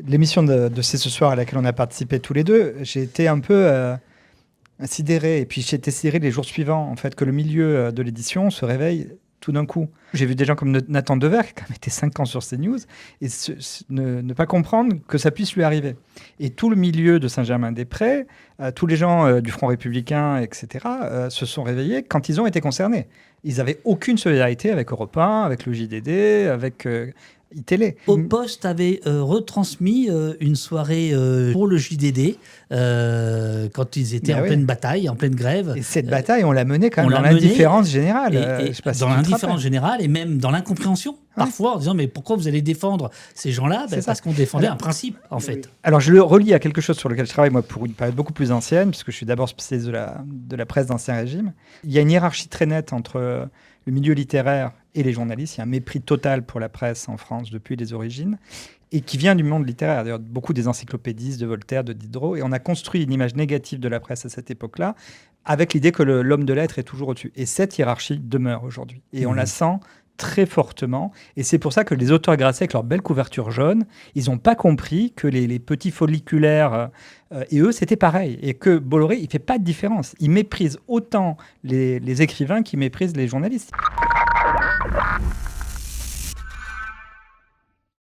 L'émission de C'est ce soir à laquelle on a participé tous les deux, j'ai été un peu sidéré. Et puis j'ai été sidéré les jours suivants, en fait, que le milieu de l'édition se réveille tout d'un coup. J'ai vu des gens comme Nathan Dever, qui a quand même été 5 ans sur CNews, et ne pas comprendre que ça puisse lui arriver. Et tout le milieu de Saint-Germain-des-Prés, tous les gens du Front républicain, etc., se sont réveillés quand ils ont été concernés. Ils n'avaient aucune solidarité avec Europe 1, avec le JDD, avec iTélé. Au Poste avait retransmis une soirée pour le JDD quand ils étaient pleine bataille, en pleine grève. Et cette bataille, on l'a menée quand même dans l'indifférence générale. Dans l'indifférence générale et même dans l'incompréhension, parfois, en disant mais pourquoi vous allez défendre ces gens-là? Parce qu'on défendait un principe, en fait. Alors, je le relie à quelque chose sur lequel je travaille, moi, pour une période beaucoup plus ancienne, puisque je suis d'abord spécialiste de la presse d'Ancien Régime. Il y a une hiérarchie très nette entre le milieu littéraire et les journalistes. Il y a un mépris total pour la presse en France depuis les origines, et qui vient du monde littéraire. D'ailleurs, beaucoup des encyclopédistes, de Voltaire, de Diderot. Et on a construit une image négative de la presse à cette époque-là, avec l'idée que l'homme de lettres est toujours au-dessus. Et cette hiérarchie demeure aujourd'hui. Et on la sent très fortement. Et c'est pour ça que les auteurs Grasset, avec leur belle couverture jaune, ils n'ont pas compris que les petits folliculaires, et eux, c'était pareil. Et que Bolloré, il ne fait pas de différence. Il méprise autant les écrivains qu'il méprise les journalistes.